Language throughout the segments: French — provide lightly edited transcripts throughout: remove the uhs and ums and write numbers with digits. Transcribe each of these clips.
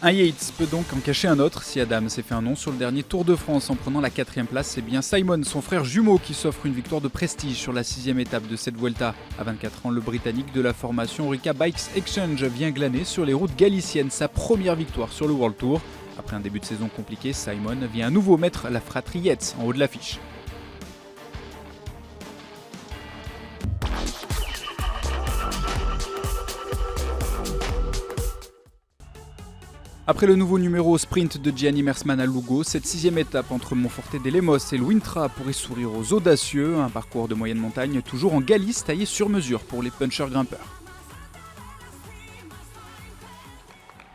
Un Yates peut donc en cacher un autre. Si Adam s'est fait un nom sur le dernier Tour de France en prenant la 4e place, c'est bien Simon, son frère jumeau, qui s'offre une victoire de prestige sur la 6e étape de cette Vuelta. À 24 ans, le Britannique de la formation Orica Bikes Exchange vient glaner sur les routes galiciennes sa première victoire sur le World Tour. Après un début de saison compliqué, Simon vient à nouveau mettre la fratrie Yates en haut de l'affiche. Après le nouveau numéro au sprint de Gianni Mersman à Lugo, cette 6e étape entre Monforte de Lemos et Luintra pourrait sourire aux audacieux, un parcours de moyenne montagne toujours en Galice taillé sur mesure pour les punchers grimpeurs.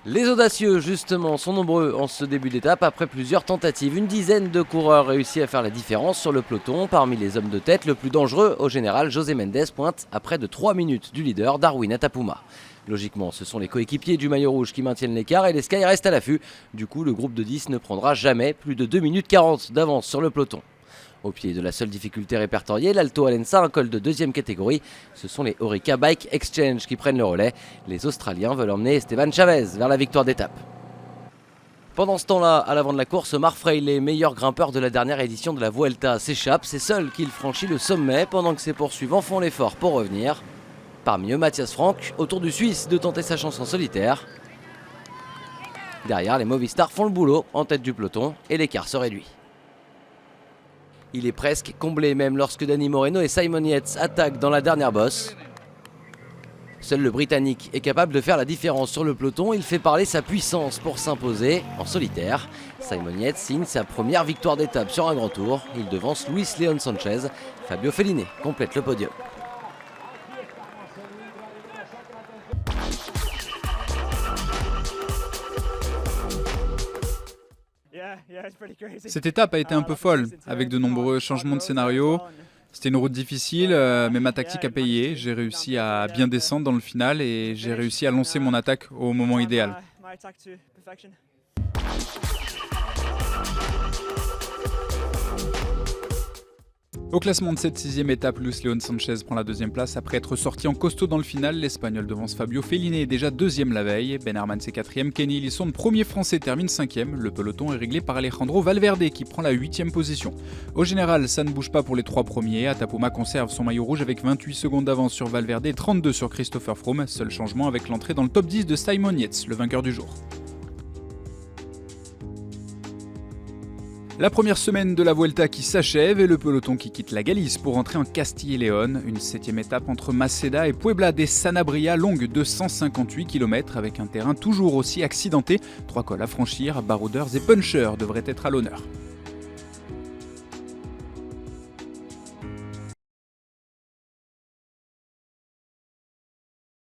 Les audacieux, justement, sont nombreux en ce début d'étape. Après plusieurs tentatives, une dizaine de coureurs réussit à faire la différence sur le peloton. Parmi les hommes de tête, le plus dangereux, au général, José Mendes pointe à près de 3 minutes du leader, Darwin Atapuma. Logiquement, ce sont les coéquipiers du maillot rouge qui maintiennent l'écart et les Sky restent à l'affût. Du coup, le groupe de 10 ne prendra jamais plus de 2 minutes 40 d'avance sur le peloton. Au pied de la seule difficulté répertoriée, l'Alto Alensa, un col de 2e catégorie. Ce sont les Orica Bike Exchange qui prennent le relais. Les Australiens veulent emmener Esteban Chavez vers la victoire d'étape. Pendant ce temps-là, à l'avant de la course, Marc Frey, les meilleurs grimpeurs de la dernière édition de la Vuelta, s'échappe. C'est seul qu'il franchit le sommet pendant que ses poursuivants font l'effort pour revenir. Parmi eux, Matthias Frank, autour du Suisse de tenter sa chance en solitaire. Derrière, les Movistar font le boulot en tête du peloton et l'écart se réduit. Il est presque comblé même lorsque Dani Moreno et Simon Yates attaquent dans la dernière bosse. Seul le Britannique est capable de faire la différence sur le peloton. Il fait parler sa puissance pour s'imposer en solitaire. Simon Yates signe sa première victoire d'étape sur un grand tour. Il devance Luis Leon Sanchez. Fabio Fellini complète le podium. Cette étape a été un peu folle, avec de nombreux changements de scénario. C'était une route difficile, mais ma tactique a payé. J'ai réussi à bien descendre dans le final et j'ai réussi à lancer mon attaque au moment idéal. Au classement de cette 6e étape, Luis Leon Sanchez prend la 2e place après être sorti en costaud dans le final. L'Espagnol devance Fabio Fellini est déjà 2e la veille. Ben Hermans est 4e, Kenny Elissonde, premier français, termine 5e. Le peloton est réglé par Alejandro Valverde qui prend la 8e position. Au général, ça ne bouge pas pour les 3 premiers. Atapuma conserve son maillot rouge avec 28 secondes d'avance sur Valverde et 32 sur Christopher Froome. Seul changement avec l'entrée dans le top 10 de Simon Yates, le vainqueur du jour. La première semaine de la Vuelta qui s'achève et le peloton qui quitte la Galice pour entrer en Castille et Léon. Une 7e étape entre Maceda et Puebla de Sanabria, longue de 158 km avec un terrain toujours aussi accidenté. 3 cols à franchir, baroudeurs et punchers devraient être à l'honneur.